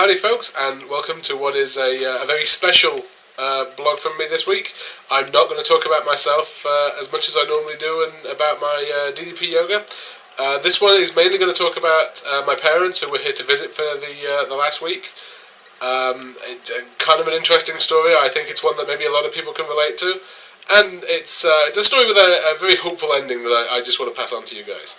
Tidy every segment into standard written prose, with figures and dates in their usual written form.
Howdy folks, and welcome to what is a very special blog from me this week. I'm not going to talk about myself as much as I normally do and about my DDP yoga. This one is mainly going to talk about my parents who were here to visit for the last week. It's kind of an interesting story. I think it's one that maybe a lot of people can relate to, and it's a story with a very hopeful ending that I just want to pass on to you guys.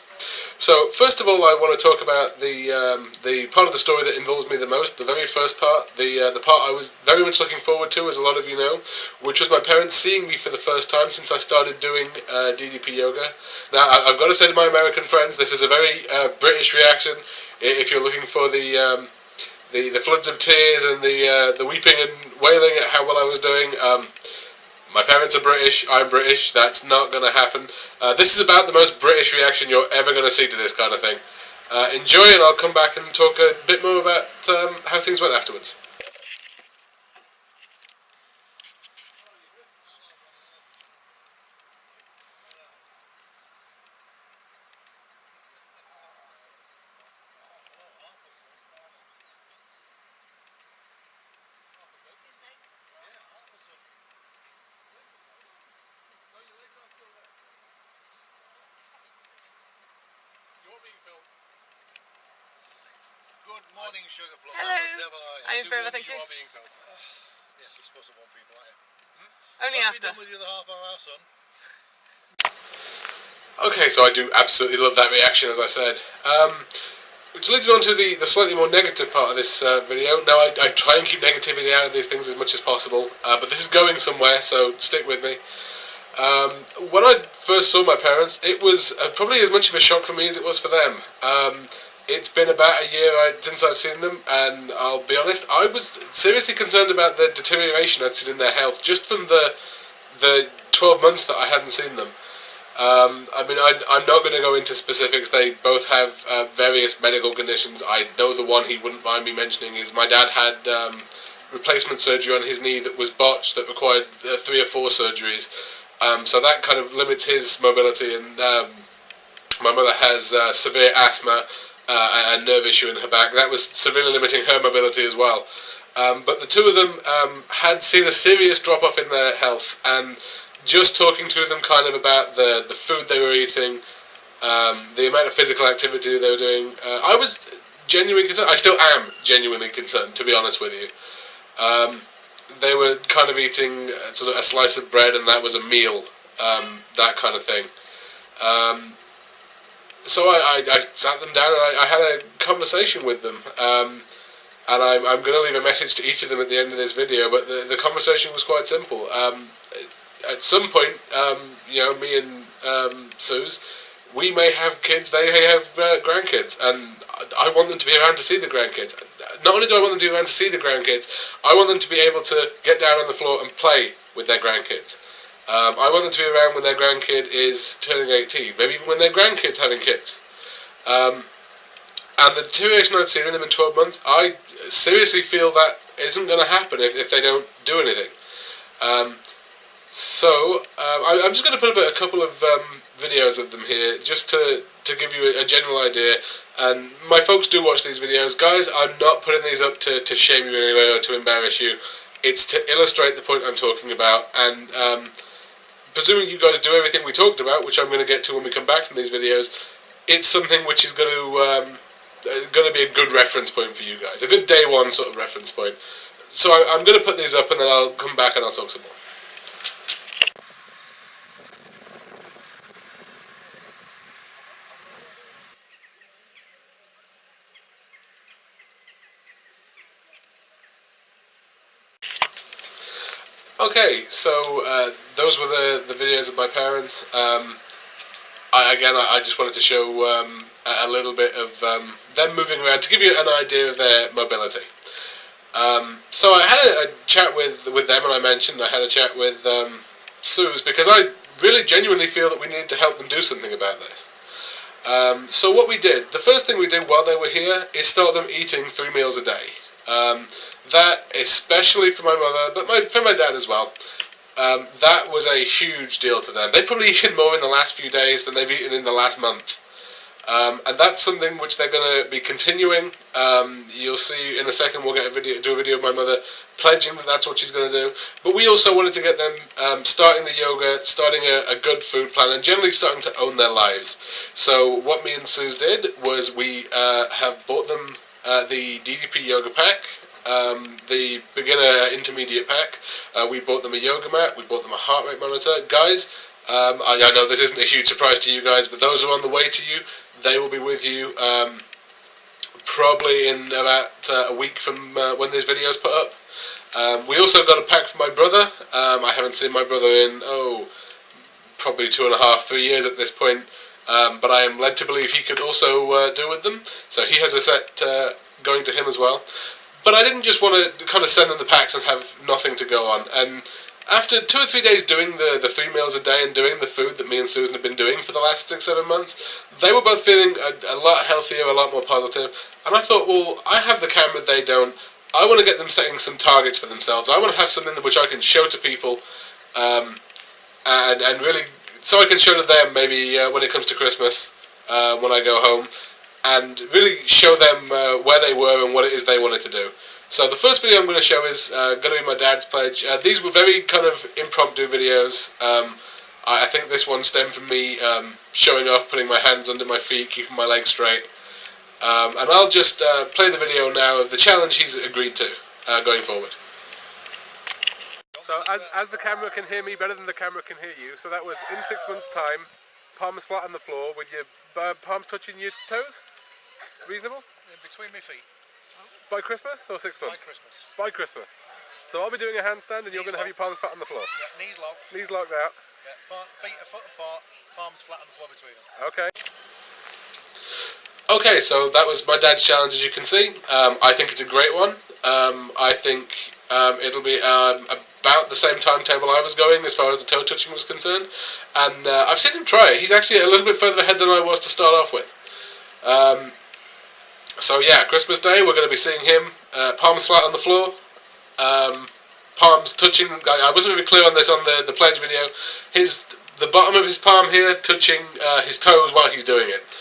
So first of all, I want to talk about the part of the story that involves me the most, the very first part, the part I was very much looking forward to, as a lot of you know, which was my parents seeing me for the first time since I started doing DDP yoga. Now, I've got to say to my American friends, this is a very British reaction. If you're looking for the floods of tears and the weeping and wailing at how well I was doing, my parents are British, I'm British, that's not going to happen. This is about the most British reaction you're ever going to see to this kind of thing. Enjoy, and I'll come back and talk a bit more about how things went afterwards. Good morning, Sugar Plum. Hello. How the devil are you? I'm very well, thank you. are being filmed. Yes, you're supposed to want people, aren't you? Only What have after. you done with the other half of our son? Okay, so I do absolutely love that reaction, as I said. Which leads me on to the slightly more negative part of this video. Now, I try and keep negativity out of these things as much as possible, but this is going somewhere, so stick with me. When I first saw my parents, it was probably as much of a shock for me as it was for them. It's been about a year since I've seen them, and I'll be honest, I was seriously concerned about the deterioration I'd seen in their health, just from the 12 months that I hadn't seen them. I mean, I'm not going to go into specifics. They both have various medical conditions. I know the one he wouldn't mind me mentioning is my dad had replacement surgery on his knee that was botched, that required 3 or 4 surgeries. So that kind of limits his mobility, and my mother has severe asthma and a nerve issue in her back. That was severely limiting her mobility as well. But the two of them had seen a serious drop-off in their health, and just talking to them kind of about the food they were eating, the amount of physical activity they were doing, I was genuinely concerned. I still am genuinely concerned, to be honest with you. They were kind of eating sort of a slice of bread and that was a meal, that kind of thing. So I sat them down and I had a conversation with them, and I'm going to leave a message to each of them at the end of this video, but the conversation was quite simple. At some point, you know, me and Suze, we may have kids, they may have grandkids, and I want them to be around to see the grandkids. Not only do I want them to be around to see the grandkids, I want them to be able to get down on the floor and play with their grandkids. I want them to be around when their grandkid is turning 18, maybe even when their grandkid's having kids. And the deterioration I'd seen in them in 12 months, I seriously feel that isn't going to happen if they don't do anything. So I'm just going to put a couple of videos of them here, just to give you a general idea. And my folks do watch these videos. Guys, I'm not putting these up to shame you in any way or to embarrass you. It's to illustrate the point I'm talking about, and presuming you guys do everything we talked about, which I'm going to get to when we come back from these videos, it's something which is going to be a good reference point for you guys, a good day one sort of reference point. So I'm going to put these up, and then I'll come back and I'll talk some more. Okay, so those were the videos of my parents. I just wanted to show a little bit of them moving around to give you an idea of their mobility. So I had a chat with them, and I mentioned I had a chat with Suze, because I really genuinely feel that we need to help them do something about this. So what we did, the first thing we did while they were here is start them eating 3 meals a day. That, especially for my mother, but for my dad as well, that was a huge deal to them. They've probably eaten more in the last few days than they've eaten in the last month. And that's something which they're going to be continuing. You'll see in a second we'll do a video of my mother pledging that that's what she's going to do. But we also wanted to get them starting the yoga, starting a good food plan, and generally starting to own their lives. So what me and Suze did was we have bought them the DDP yoga pack, the beginner intermediate pack. We bought them a yoga mat, we bought them a heart rate monitor. Guys, I know this isn't a huge surprise to you guys, but those are on the way to you. They will be with you probably in about a week from when this video is put up. We also got a pack for my brother. I haven't seen my brother in, probably 2.5, 3 years at this point. But I am led to believe he could also do with them. So he has a set going to him as well. But I didn't just want to kind of send them the packs and have nothing to go on. And after 2 or 3 days doing the 3 meals a day and doing the food that me and Susan have been doing for the last 6-7 months, they were both feeling a lot healthier, a lot more positive. And I thought, well, I have the camera, they don't. I want to get them setting some targets for themselves. I want to have something which I can show to people, and really, so I can show to them maybe when it comes to Christmas, when I go home, and really show them where they were and what it is they wanted to do. So the first video I'm going to show is going to be my dad's pledge. These were very kind of impromptu videos. I think this one stemmed from me showing off, putting my hands under my feet, keeping my legs straight. And I'll just play the video now of the challenge he's agreed to going forward. So as the camera can hear me better than the camera can hear you, so that was in 6 months' time, palms flat on the floor with your palms touching your toes? Reasonable? In between my feet. By Christmas or 6 months? By Christmas. By Christmas. So I'll be doing a handstand and you're going to have your palms flat on the floor? Yeah, knees locked. Knees locked out. Yeah, feet a foot apart, palms flat on the floor between them. Okay. Okay, so that was my dad's challenge, as you can see. I think it's a great one. I think it'll be about the same timetable I was going as far as the toe touching was concerned. And I've seen him try it. He's actually a little bit further ahead than I was to start off with. So yeah, Christmas Day, we're going to be seeing him palms flat on the floor. Palms touching, I wasn't really clear on this on the pledge video. The bottom of his palm here touching his toes while he's doing it.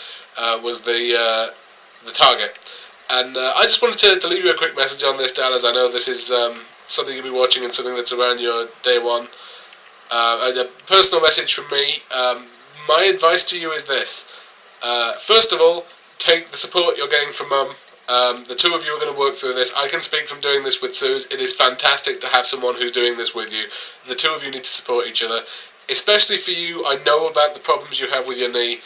Was the target. And I just wanted to leave you a quick message on this, Dad, as I know this is something you'll be watching and something that's around your day one. A personal message from me. My advice to you is this. First of all, take the support you're getting from Mum. The two of you are going to work through this. I can speak from doing this with Suze. It is fantastic to have someone who's doing this with you. The two of you need to support each other. Especially for you, I know about the problems you have with your knee.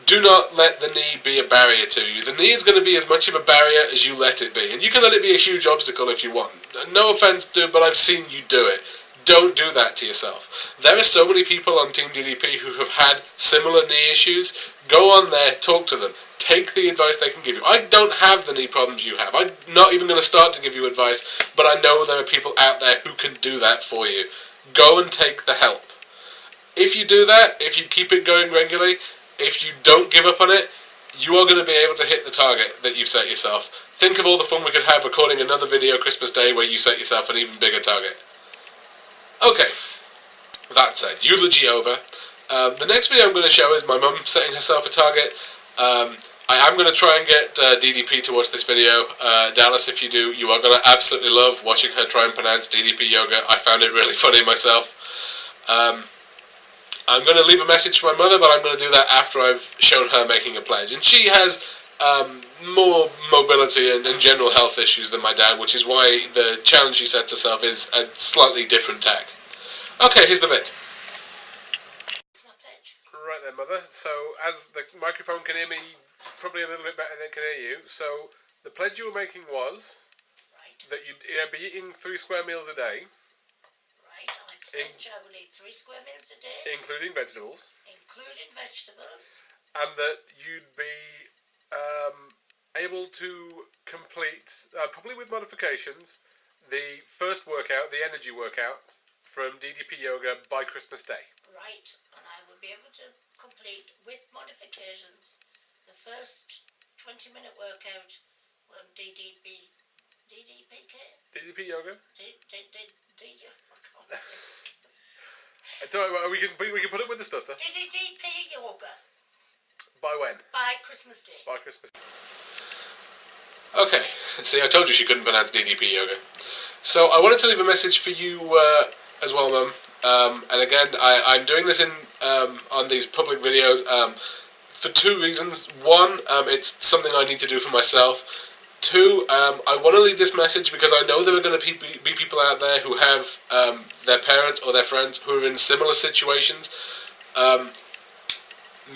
Do not let the knee be a barrier to you. The knee is going to be as much of a barrier as you let it be. And you can let it be a huge obstacle if you want. No offense, dude, but I've seen you do it. Don't do that to yourself. There are so many people on Team DDP who have had similar knee issues. Go on there, talk to them. Take the advice they can give you. I don't have the knee problems you have. I'm not even going to start to give you advice, but I know there are people out there who can do that for you. Go and take the help. If you do that, if you keep it going regularly, if you don't give up on it, you are going to be able to hit the target that you've set yourself. Think of all the fun we could have recording another video Christmas Day where you set yourself an even bigger target. Okay, that said, eulogy over. The next video I'm going to show is my mum setting herself a target. I am going to try and get DDP to watch this video. Dallas, if you do, you are going to absolutely love watching her try and pronounce DDP yoga. I found it really funny myself. I'm going to leave a message for my mother, but I'm going to do that after I've shown her making a pledge. And she has more mobility and general health issues than my dad, which is why the challenge she sets herself is a slightly different tack. Okay, here's the vid. Right then, Mother. So, as the microphone can hear me probably a little bit better than it can hear you, so the pledge you were making was that you'd be eating 3 square meals a day. I will eat 3 square meals a day. Including vegetables. Including vegetables. And that you'd be able to complete, probably with modifications, the first workout, the energy workout, from DDP Yoga by Christmas Day. Right, and I will be able to complete, with modifications, the first 20-minute workout on DDPK? DDP Yoga? I can't say it. It's alright, we can put it with the stutter. DDP Yoga. By when? by Christmas Day. By Christmas. Okay, see, I told you she couldn't pronounce DDP yoga. So I wanted to leave a message for you as well, Mum. And again, I'm doing this on these public videos for two reasons. One, it's something I need to do for myself. Two, I want to leave this message because I know there are going to be people out there who have their parents or their friends who are in similar situations.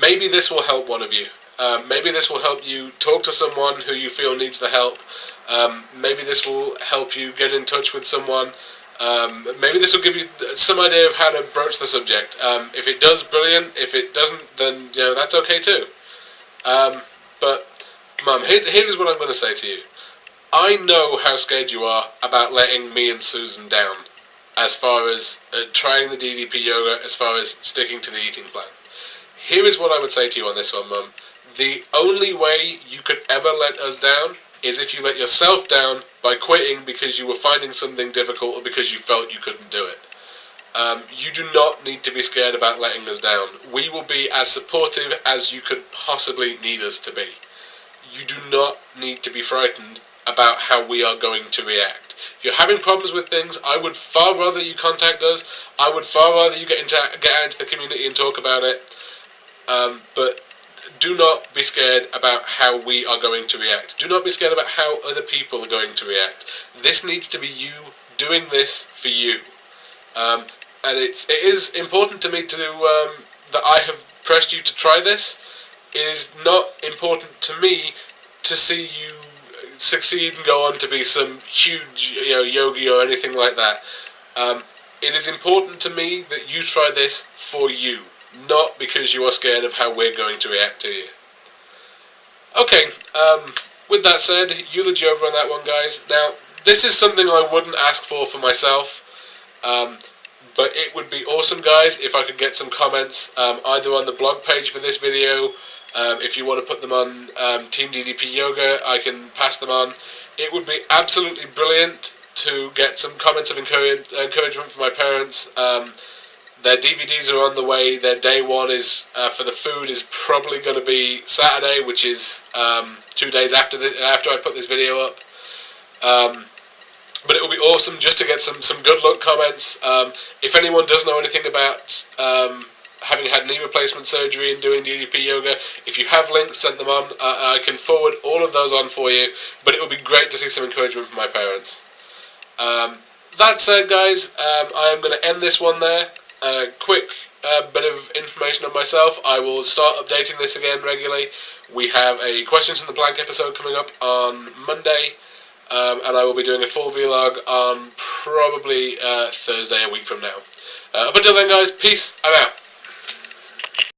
Maybe this will help one of you. Maybe this will help you talk to someone who you feel needs the help. Maybe this will help you get in touch with someone. Maybe this will give you some idea of how to broach the subject. If it does, brilliant. If it doesn't, then that's okay too. But Mum, here's what I'm going to say to you. I know how scared you are about letting me and Susan down as far as trying the DDP yoga, as far as sticking to the eating plan. Here is what I would say to you on this one, Mum. The only way you could ever let us down is if you let yourself down by quitting because you were finding something difficult or because you felt you couldn't do it. You do not need to be scared about letting us down. We will be as supportive as you could possibly need us to be. You do not need to be frightened about how we are going to react. If you're having problems with things, I would far rather you contact us. I would far rather you get out into the community and talk about it. But do not be scared about how we are going to react. Do not be scared about how other people are going to react. This needs to be you doing this for you. And it is important to me that I have pressed you to try this. It is not important to me to see you succeed and go on to be some huge yogi or anything like that. It is important to me that you try this for you, not because you are scared of how we're going to react to you. Okay, with that said, eulogy over on that one, guys. Now, this is something I wouldn't ask for myself, but it would be awesome, guys, if I could get some comments, either on the blog page for this video. If you want to put them on Team DDP Yoga, I can pass them on. It would be absolutely brilliant to get some comments of encouragement from my parents. Their DVDs are on the way. Their day one is for the food is probably going to be Saturday, which is 2 days after I put this video up. But it would be awesome just to get some good luck comments. If anyone does know anything about having had knee replacement surgery and doing DDP yoga, if you have links, send them on. I can forward all of those on for you, but it would be great to see some encouragement from my parents. That said, guys, I am going to end this one there. Quick bit of information on myself. I will start updating this again regularly. We have a Questions from the Blank episode coming up on Monday, and I will be doing a full vlog on probably Thursday, a week from now. Up until then, guys, peace. I'm out.